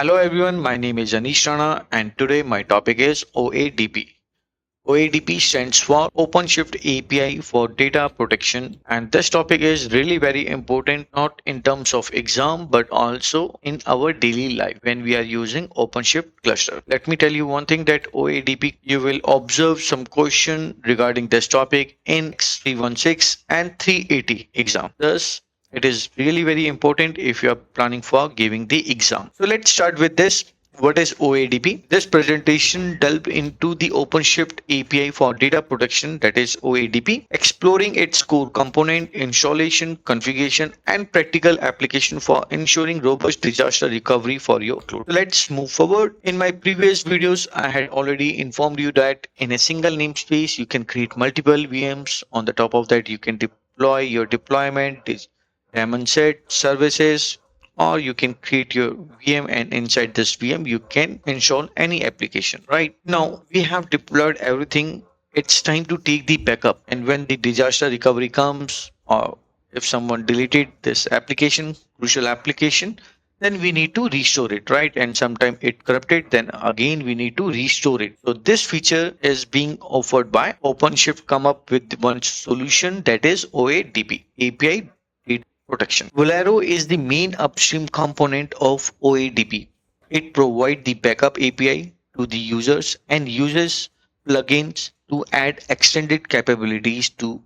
Hello everyone, my name is Anish Rana and today my topic is OADP. OADP stands for OpenShift API for Data Protection, and this topic is really very important not in terms of exam but also in our daily life when we are using OpenShift cluster. Let me tell you one thing that OADP you will observe some question regarding this topic in ex316 and 380 exam. Thus it is really very important if you are planning for giving the exam. So let's start with this. What is OADP? This presentation delved into the OpenShift API for data protection, that is OADP, exploring its core component, installation, configuration, and practical application for ensuring robust disaster recovery for your workload. Let's move forward. In my previous videos, I had already informed you that in a single namespace, you can create multiple VMs. On the top of that, you can deploy your deployment, daemon set, services, or you can create your VM and inside this VM you can install any application. Right now we have deployed everything. It's time to take the backup, and when the disaster recovery comes or if someone deleted this application, crucial application, then we need to restore it, right? And sometime it corrupted, then again we need to restore it. So this feature is being offered by OpenShift, come up with one solution, that is OADP API protection. Velero is the main upstream component of OADP. It provides the backup API to the users and uses plugins to add extended capabilities to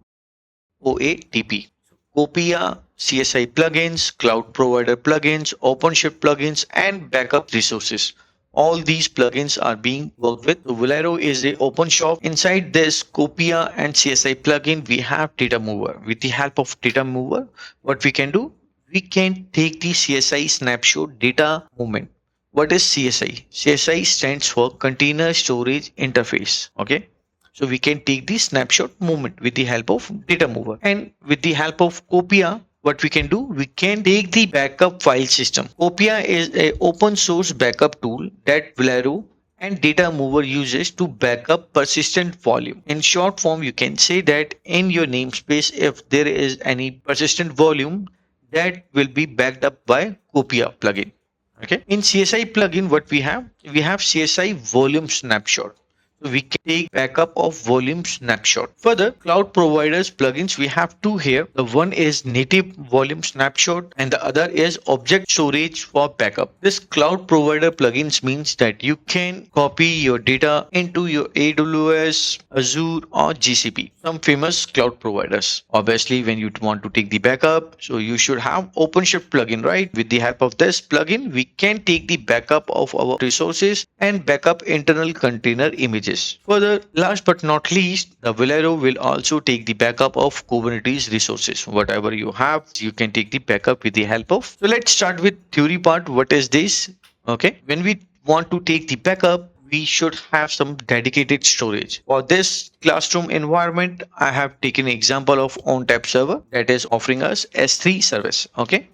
OADP. Copia, CSI plugins, cloud provider plugins, OpenShift plugins, and backup resources. All these plugins are being worked with. Velero is a open shop. Inside this Copia and CSI plugin, we have Data Mover. With the help of Data Mover, what we can do? We can take the CSI snapshot data movement. What is CSI? CSI stands for Container Storage Interface. Okay. So we can take the snapshot movement with the help of Data Mover, and with the help of Copia, what we can do, we can take the backup file system. Copia is a open source backup tool that Velero and Data Mover uses to backup persistent volume. In short form, you can say that in your namespace, if there is any persistent volume, that will be backed up by Copia plugin. Okay. In CSI plugin, what we have? We have CSI volume snapshot. So we can take backup of volume snapshot. Further, cloud providers plugins, we have two here. The one is native volume snapshot and the other is object storage for backup. This cloud provider plugins means that you can copy your data into your AWS, Azure or GCP, some famous cloud providers. Obviously, when you want to take the backup, so you should have OpenShift plugin, right? With the help of this plugin, we can take the backup of our resources and backup internal container images. Further, last but not least, the Velero will also take the backup of Kubernetes resources. Whatever you have, you can take the backup with the help of. So let's start with theory part. What is this? Okay. When we want to take the backup, we should have some dedicated storage. For this classroom environment, I have taken an example of ONTAP server that is offering us S3 service. Okay.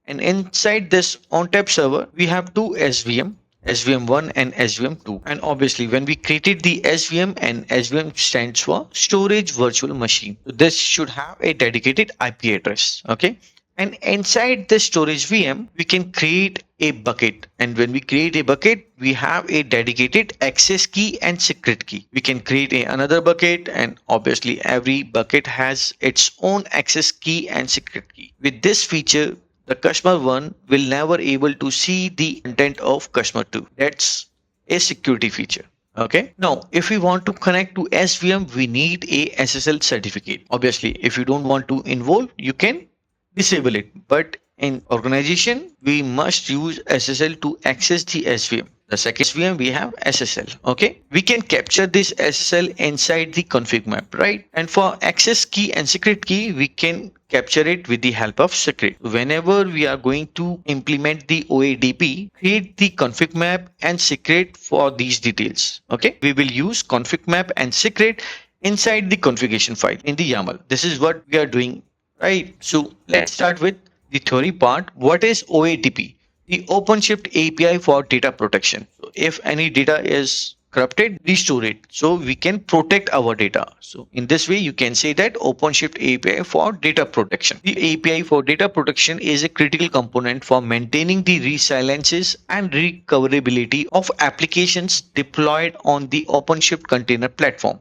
And inside this ONTAP server, we have two SVM, SVM1 and SVM2. And obviously, when we created the SVM, and SVM stands for storage virtual machine. So this should have a dedicated IP address. Okay. And inside the storage VM, we can create a bucket. And when we create a bucket, we have a dedicated access key and secret key. We can create another bucket, and obviously every bucket has its own access key and secret key. With this feature, the customer 1 will never able to see the content of customer 2. That's a security feature. Okay. Now, if we want to connect to SVM, we need a SSL certificate. Obviously, if you don't want to involve, you can disable it. But in organization, we must use SSL to access the SVM. The second SVM, we have SSL. Okay. We can capture this SSL inside the config map, right? And for access key and secret key, we can capture it with the help of secret. Whenever we are going to implement the OADP, create the config map and secret for these details. Okay. We will use config map and secret inside the configuration file in the YAML. This is what we are doing, right? So let's start with the theory part. What is OADP? The OpenShift API for data protection. So if any data is corrupted, restore it. So we can protect our data. So in this way, you can say that OpenShift API for data protection. The API for data protection is a critical component for maintaining the resiliences and recoverability of applications deployed on the OpenShift container platform.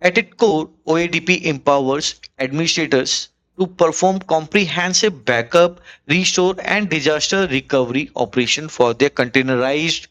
At its core, OADP empowers administrators to perform comprehensive backup, restore, and disaster recovery operation for their containerized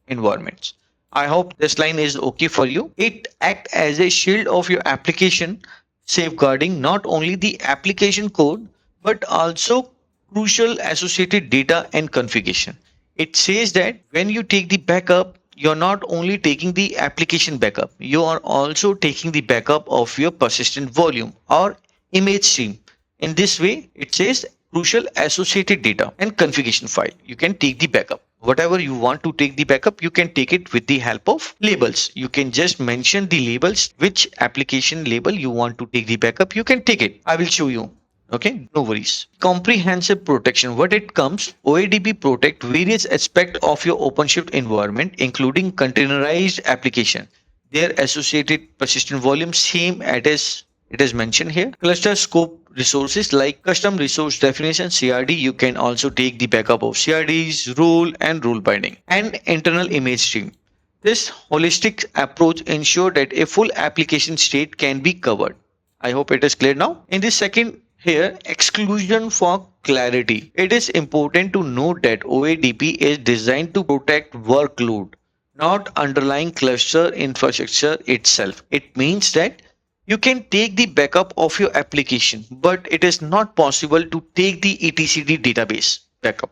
environments. I hope this line is okay for you. It acts as a shield of your application, safeguarding not only the application code but also crucial associated data and configuration. It says that when you take the backup, you're not only taking the application backup, you are also taking the backup of your persistent volume or image stream. In this way, it says crucial associated data and configuration file. You can take the backup. Whatever you want to take the backup, you can take it with the help of labels. You can just mention the labels, which application label you want to take the backup. You can take it. I will show you. Okay, no worries. Comprehensive protection. What it comes, OADP protect various aspects of your OpenShift environment, including containerized application, their associated persistent volume, same as it is mentioned here. Cluster scope resources like custom resource definition CRD. You can also take the backup of CRDs, rule and rule binding, and internal image stream. This holistic approach ensures that a full application state can be covered. I hope it is clear now. In this second here, exclusion for clarity. It is important to note that OADP is designed to protect workload, not underlying cluster infrastructure itself. It means that you can take the backup of your application, but it is not possible to take the etcd database backup.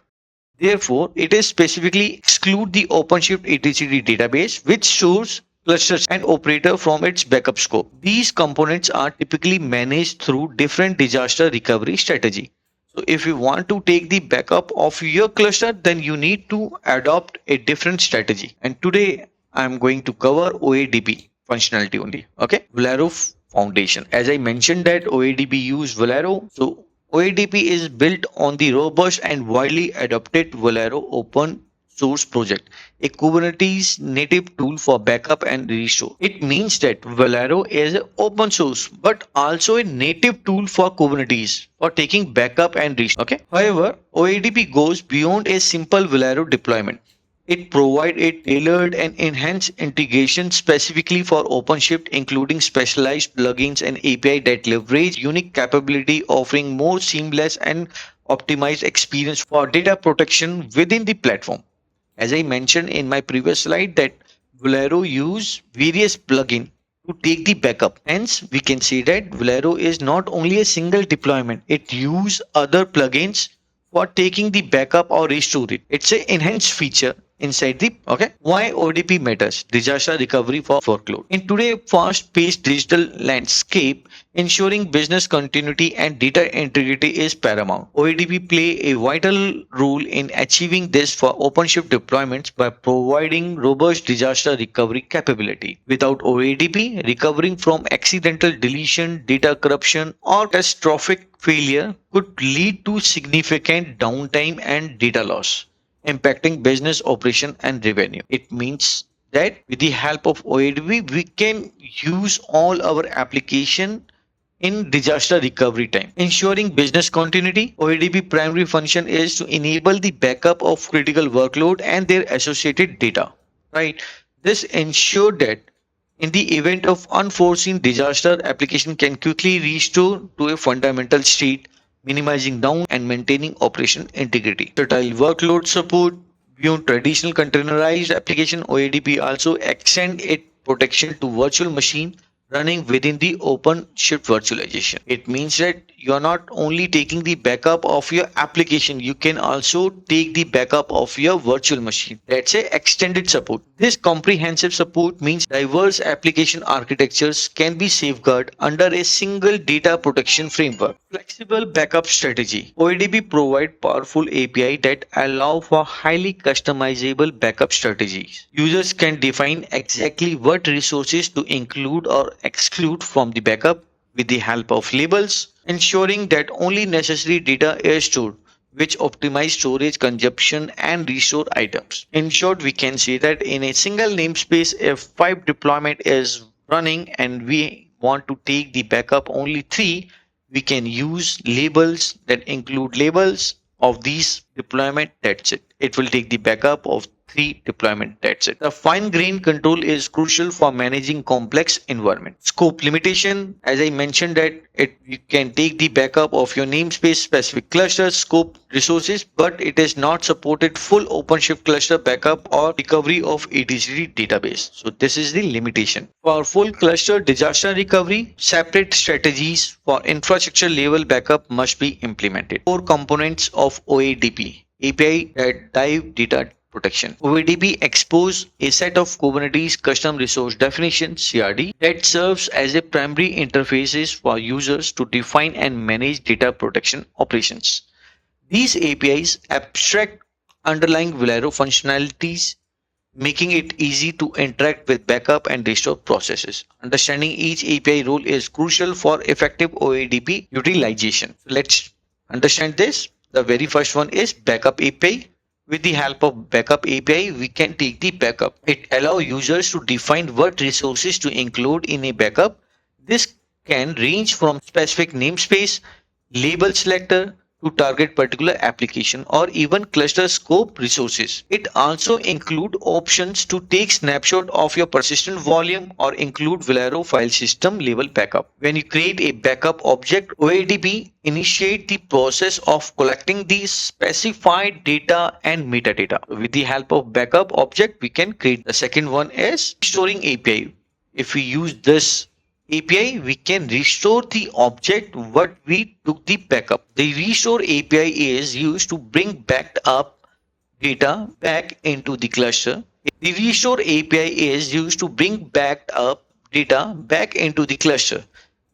Therefore, it is specifically exclude the OpenShift etcd database, which stores clusters and operator from its backup scope. These components are typically managed through different disaster recovery strategy. So if you want to take the backup of your cluster, then you need to adopt a different strategy. And today I'm going to cover OADP functionality only. Okay, Velero Foundation. As I mentioned that OADP use Velero, so OADP is built on the robust and widely adopted Velero open source project, a Kubernetes native tool for backup and restore. It means that Velero is open source but also a native tool for Kubernetes for taking backup and restore. Okay. However, OADP goes beyond a simple Velero deployment. It provides a tailored and enhanced integration specifically for OpenShift, including specialized plugins and API that leverage unique capability, offering more seamless and optimized experience for data protection within the platform. As I mentioned in my previous slide, that Velero use various plugins to take the backup. Hence, we can say that Velero is not only a single deployment; it use other plugins for taking the backup or restore it. It's an enhanced feature inside the okay. Why ODP matters? Disaster recovery for workload. In today's fast-paced digital landscape, ensuring business continuity and data integrity is paramount. OADP play a vital role in achieving this for OpenShift deployments by providing robust disaster recovery capability. Without OADP, recovering from accidental deletion, data corruption, or catastrophic failure could lead to significant downtime and data loss, impacting business operation and revenue. It means that with the help of OADP, we can use all our application in disaster recovery time. Ensuring business continuity, OADP primary function is to enable the backup of critical workload and their associated data. Right? This ensure that in the event of unforeseen disaster, application can quickly restore to a fundamental state, minimizing down and maintaining operation integrity. Versatile workload support beyond traditional containerized application, OADP also extend its protection to virtual machine running within the OpenShift virtualization. It means that you are not only taking the backup of your application, you can also take the backup of your virtual machine. That's a extended support. This comprehensive support means diverse application architectures can be safeguarded under a single data protection framework. Flexible backup strategy. OADP provide powerful API that allow for highly customizable backup strategies. Users can define exactly what resources to include or exclude from the backup with the help of labels, ensuring that only necessary data is stored. which optimize storage consumption and restore items. In short, we can say that in a single namespace, if 5 deployment is running and we want to take the backup only 3, we can use labels that include labels of these deployment. That's it. It will take the backup of 3 deployment. That's it. The fine grained control is crucial for managing complex environment. Scope limitation, as I mentioned that you can take the backup of your namespace specific cluster scope resources, but it is not supported full OpenShift cluster backup or recovery of etcd database. So this is the limitation. For full cluster disaster recovery, separate strategies for infrastructure level backup must be implemented. Core components of OADP API that drive data protection. OADP expose a set of Kubernetes custom resource definition (CRD) that serves as a primary interfaces for users to define and manage data protection operations. These APIs abstract underlying Velero functionalities, making it easy to interact with backup and restore processes. Understanding each API role is crucial for effective OADP utilization. Let's understand this. The very first one is backup API. With the help of backup API, we can take the backup. It allows users to define what resources to include in a backup. This can range from specific namespace, label selector, to target particular application or even cluster scope resources. It also include options to take snapshot of your persistent volume or include Velero file system level backup. When you create a backup object, OADP initiate the process of collecting the specified data and metadata. With the help of backup object, we can create. The second one is storing API. If we use this API, we can restore the object what we took the backup. The restore API is used to bring backed up data back into the cluster. The restore API is used to bring backed up data back into the cluster.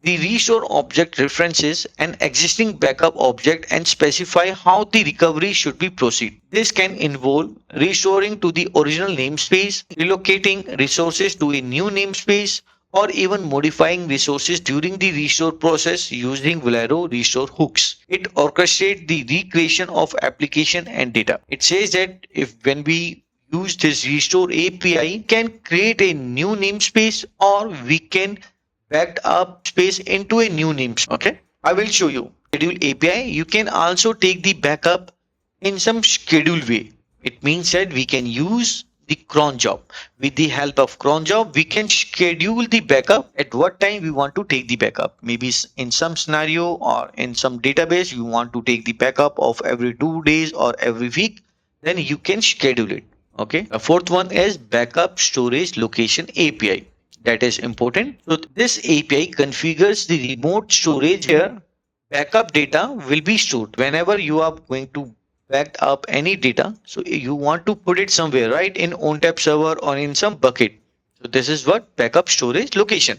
The restore object references an existing backup object and specify how the recovery should be proceed. This can involve restoring to the original namespace, relocating resources to a new namespace, or even modifying resources during the restore process using Velero restore hooks. It orchestrates the recreation of application and data. It says that if when we use this restore API, we can create a new namespace or we can back up space into a new namespace. Okay, I will show you. Schedule API, you can also take the backup in some scheduled way. It means that we can use the cron job. With the help of cron job, we can schedule the backup at what time we want to take the backup. Maybe in some scenario or in some database, you want to take the backup of every 2 days or every week, then you can schedule it. Okay. The fourth one is backup storage location API. That is important. So this API configures the remote storage here. Backup data will be stored whenever you are going to back up any data. So you want to put it somewhere, right? In ONTAP server or in some bucket. So this is what backup storage location.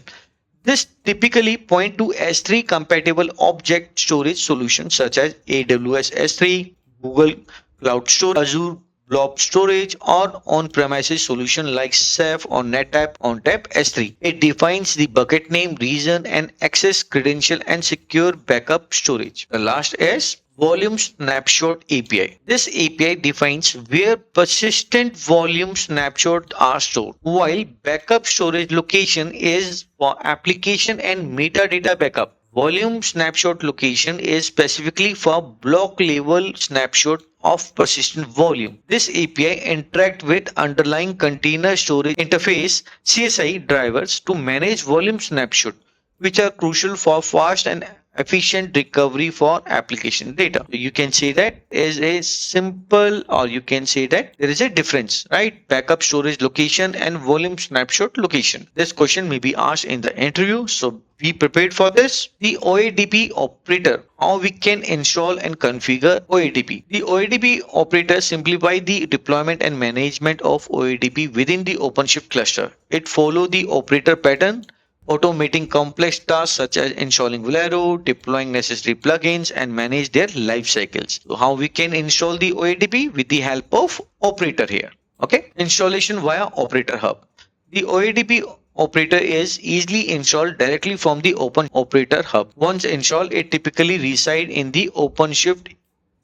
This typically point to S3 compatible object storage solutions such as AWS S3, Google Cloud Storage, Azure Blob Storage, or on-premises solution like Ceph or NetApp ONTAP S3. It defines the bucket name, region, and access credential and secure backup storage. The last is Volume Snapshot API. This API defines where persistent volume snapshots are stored, while backup storage location is for application and metadata backup. Volume snapshot location is specifically for block level snapshot of persistent volume. This API interact with underlying container storage interface CSI drivers to manage volume snapshot, which are crucial for fast and efficient recovery for application data. You can say that is a simple, or you can say that there is a difference, right? Backup storage location and volume snapshot location. This question may be asked in the interview, so be prepared for this. The OADP operator, how we can install and configure OADP. The OADP operator simplify the deployment and management of OADP within the OpenShift cluster. It follow the operator pattern, automating complex tasks such as installing Velero, deploying necessary plugins, and manage their life cycles. So how we can install the OADP? With the help of operator here. Okay, installation via operator hub. The OADP operator is easily installed directly from the Open Operator Hub. Once installed, it typically resides in the OpenShift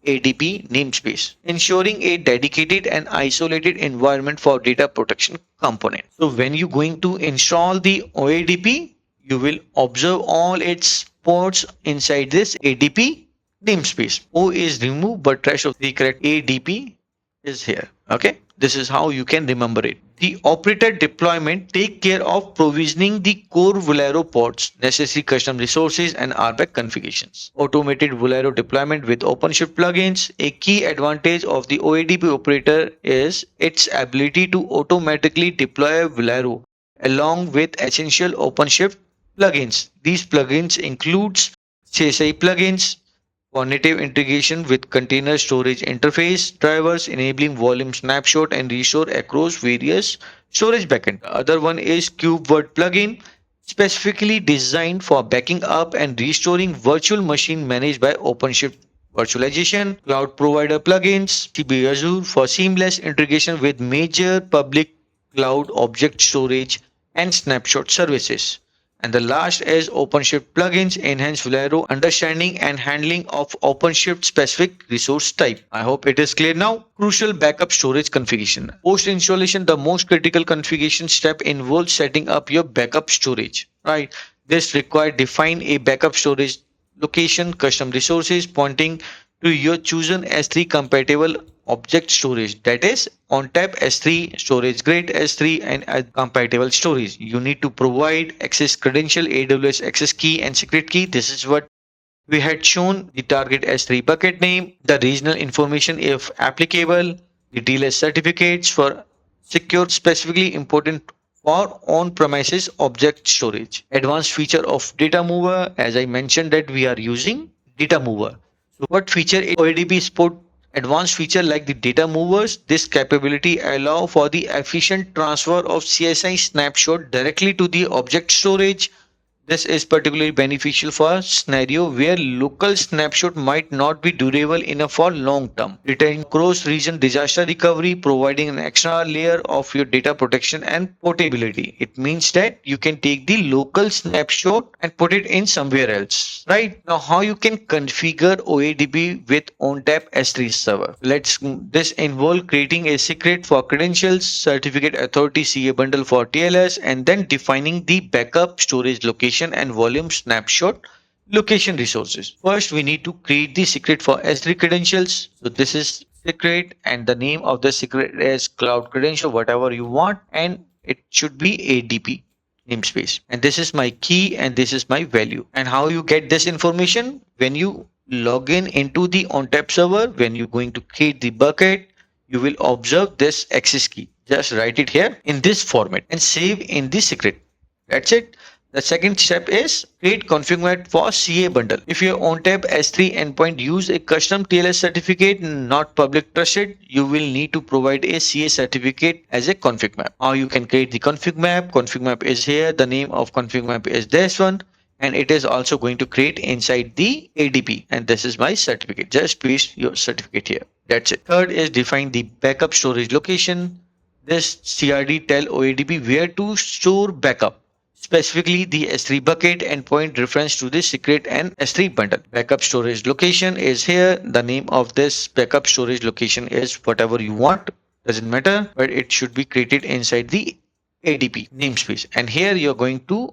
ADP namespace, ensuring a dedicated and isolated environment for data protection component. So when you're going to install the OADP, you will observe all its ports inside this ADP namespace. O is removed, but rest of the correct ADP is here. Okay, this is how you can remember it. The operator deployment take care of provisioning the core Velero pods, necessary custom resources, and RBAC configurations. Automated Velero deployment with OpenShift plugins. A key advantage of the OADP operator is its ability to automatically deploy Velero along with essential OpenShift plugins. These plugins includes CSI plugins, for native integration with container storage interface drivers, enabling volume snapshot and restore across various storage backend. The other one is KubeVirt plugin, specifically designed for backing up and restoring virtual machine managed by OpenShift virtualization. Cloud provider plugins, CB Azure for seamless integration with major public cloud object storage and snapshot services. And the last is OpenShift plugins, enhance Velero understanding and handling of OpenShift specific resource type. I hope it is clear now. Crucial backup storage configuration. Post installation, the most critical configuration step involves setting up your backup storage. Right. This requires define a backup storage location, custom resources pointing to your chosen S3 compatible object storage, that is ONTAP S3, storage grade S3, and compatible storage. You need to provide access credential, AWS access key, and secret key. This is what we had shown: the target S3 bucket name, the regional information if applicable, the TLS certificates for secure, specifically important for on-premises object storage. Advanced feature of data mover, as I mentioned that we are using data mover. So what feature is OADP support? Advanced feature like the data movers. This capability allow for the efficient transfer of CSI snapshot directly to the object storage. This is particularly beneficial for scenario where local snapshot might not be durable enough for long term. Retaining cross region disaster recovery, providing an extra layer of your data protection and portability. It means that you can take the local snapshot and put it in somewhere else. Right now, how you can configure OADP with ONTAP S3 server. This involve creating a secret for credentials, certificate authority CA bundle for TLS, and then defining the backup storage location and volume snapshot location resources. First, we need to create the secret for S3 credentials. So this is secret, and the name of the secret is cloud credential, whatever you want, and it should be ADP namespace. And this is my key and this is my value. And how you get this information? When you log in into the ONTAP server, when you're going to create the bucket, you will observe this access key. Just write it here in this format and save in the secret. That's it. The second step is create config map for CA bundle. If your ONTAP S3 endpoint use a custom TLS certificate not public trusted, you will need to provide a CA certificate as a config map. How you can create the config map? Config map is here. The name of config map is this one, and it is also going to create inside the ADP. And this is my certificate. Just paste your certificate here. That's it. Third is define the backup storage location. This CRD tell OADP where to store backup, specifically the S3 bucket and point reference to the secret and S3 bundle. Backup storage location is here. The name of this backup storage location is whatever you want, doesn't matter, but it should be created inside the ADP namespace. And here you're going to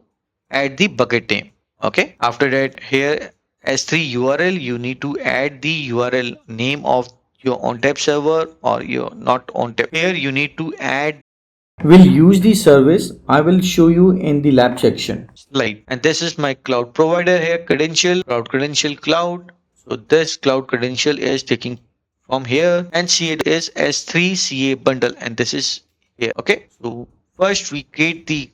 add the bucket name. Okay. After that, here S3 URL, you need to add the URL name of your ONTAP server or your not ONTAP. Here you need to add. We'll use the service I will show you in the lab section. Slide. And this is my cloud provider here, credential, cloud credential cloud. So this cloud credential is taking from here, and CA is S3 CA bundle, and this is here. Okay. So first we create the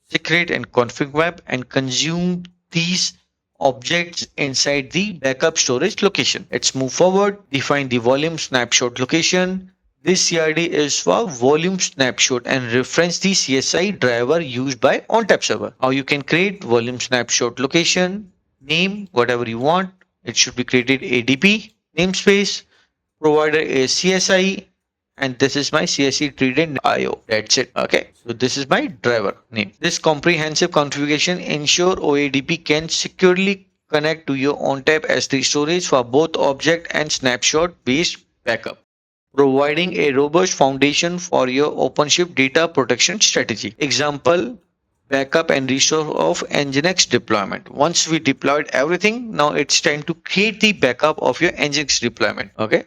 secret and config map and consume these objects inside the backup storage location. Let's move forward. Define the volume snapshot location. This CRD is for volume snapshot and reference the CSI driver used by ONTAP server. How you can create volume snapshot location, name, whatever you want. It should be created ADP, namespace, provider is CSI, and this is my CSI treated IO. That's it. Okay. So this is my driver name. This comprehensive configuration ensure OADP can securely connect to your ONTAP S3 storage for both object and snapshot based backup, providing a robust foundation for your OpenShift data protection strategy. Example, backup and restore of Nginx deployment. Once we deployed everything, now it's time to create the backup of your Nginx deployment. Okay.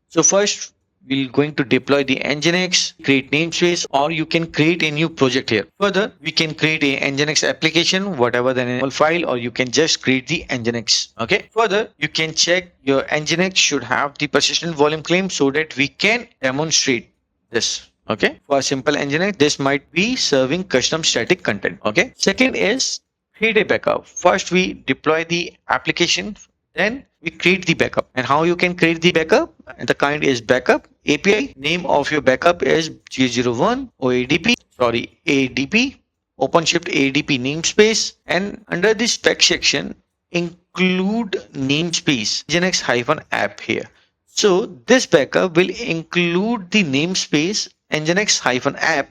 So first we're going to deploy the Nginx, create namespace, or you can create a new project here. Further, we can create a Nginx application, whatever the normal file, or you can just create the Nginx. Okay. Further, you can check your Nginx should have the persistent volume claim so that we can demonstrate this. Okay. For a simple Nginx, this might be serving custom static content. Okay. Second is create a backup. First, we deploy the application, then we create the backup. And how you can create the backup? The kind is backup API. Name of your backup is G01 OADP, ADP, OpenShift ADP namespace. And under the spec section, include namespace Nginx-app here. So this backup will include the namespace Nginx-app.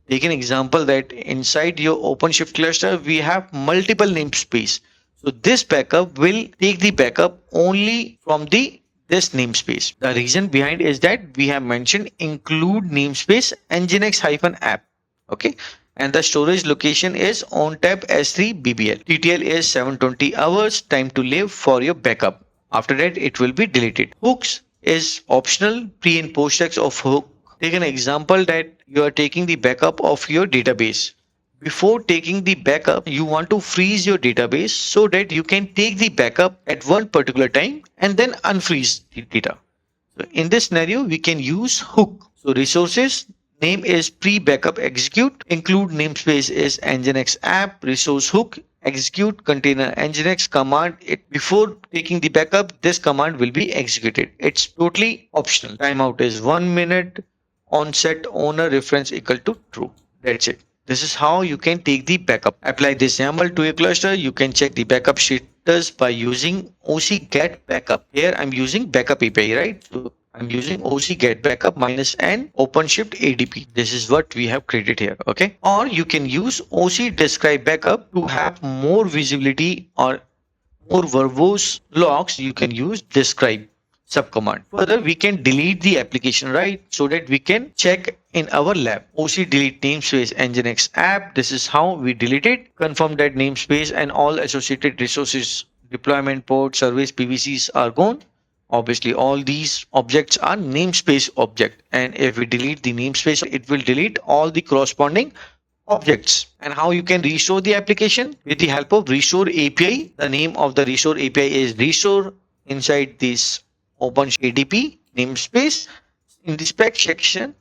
Take an example that inside your OpenShift cluster, we have multiple namespace. So this backup will take the backup only from this namespace. The reason behind is that we have mentioned include namespace Nginx-app. Okay. And the storage location is ONTAP S3 BBL. TTL is 720 hours time to live for your backup. After that, it will be deleted. Hooks is optional. Pre and post text of hook. Take an example that you are taking the backup of your database. Before taking the backup, you want to freeze your database so that you can take the backup at one particular time and then unfreeze the data. So in this scenario, we can use hook. So resources name is pre-backup execute, include namespace is Nginx app, resource hook, execute container Nginx command. Before taking the backup, this command will be executed. It's totally optional. Timeout is 1 minute. Onset owner reference equal to true. That's it. This is how you can take the backup. Apply this YAML to your cluster. You can check the backup status by using OC get backup. Here I'm using backup API, right? So I'm using OC get backup minus n OpenShift ADP. This is what we have created here. Okay. Or you can use OC describe backup to have more visibility or more verbose logs. You can use describe subcommand. Further, we can delete the application, right? So that we can check in our lab. OC delete namespace Nginx app. This is how we delete it. Confirm that namespace and all associated resources, deployment port, service, PVCs are gone. Obviously, all these objects are namespace object. And if we delete the namespace, it will delete all the corresponding objects. And how you can restore the application? With the help of restore API. The name of the restore API is restore. Inside this OpenShift ADP namespace, in the spec section,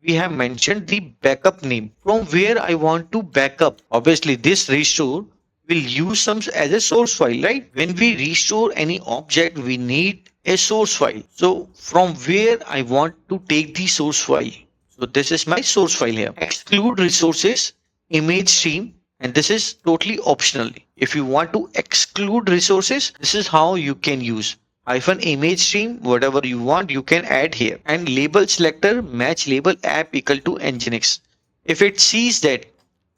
we have mentioned the backup name from where I want to backup. Obviously, this restore will use some as a source file, right? When we restore any object, we need a source file. So from where I want to take the source file. So this is my source file here. Exclude resources, image stream, and this is totally optional. If you want to exclude resources, this is how you can use -image stream, whatever you want, you can add here. And label selector match label app equal to Nginx. If it sees that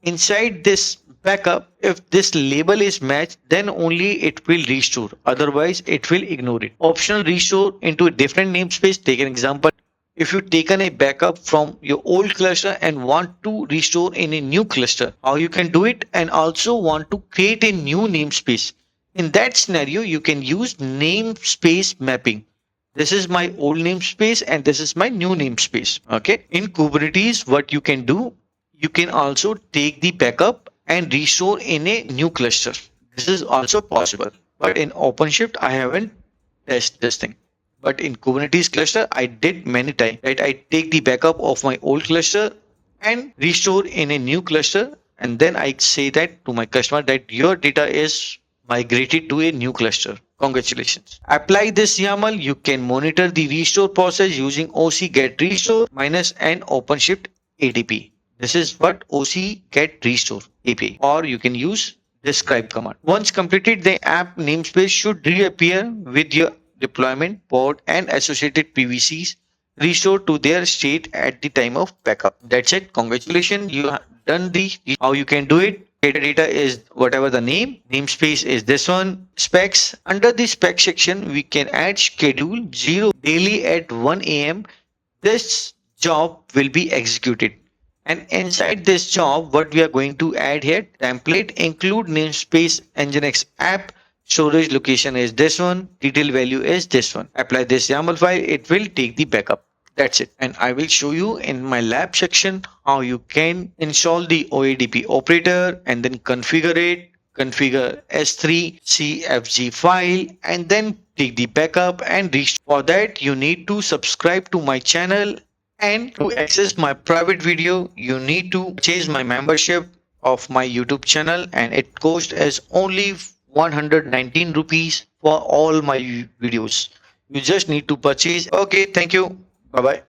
inside this backup, if this label is matched, then only it will restore. Otherwise, it will ignore it. Optional restore into a different namespace. Take an example. If you've taken a backup from your old cluster and want to restore in a new cluster, how you can do it, and also want to create a new namespace. In that scenario, you can use namespace mapping. This is my old namespace and this is my new namespace. Okay. In Kubernetes, what you can do, you can also take the backup and restore in a new cluster. This is also possible. But in OpenShift, I haven't tested this thing. But in Kubernetes cluster, I did many times. Right? I take the backup of my old cluster and restore in a new cluster. And then I say that to my customer that your data is migrated to a new cluster. Congratulations. Apply this YAML. You can monitor the restore process using OC get restore minus n OpenShift ADP. This is what OC get restore API. Or you can use describe command. Once completed, the app namespace should reappear with your deployment port and associated PVCs restored to their state at the time of backup. That's it. Congratulations. You have done the how you can do it. Metadata is whatever the name. Namespace is this one. Specs. Under the spec section, we can add schedule 0 daily at 1 a.m. This job will be executed. And inside this job, what we are going to add here, template include namespace nginx app, storage location is this one, detail value is this one. Apply this YAML file, it will take the backup. That's it. And I will show you in my lab section how you can install the OADP operator and then configure it, configure S3CFG file, and then take the backup and reach. For that, you need to subscribe to my channel, and to access my private video, you need to purchase my membership of my YouTube channel, and it costs as only 119 rupees for all my videos. You just need to purchase. Okay, thank you. Bye bye.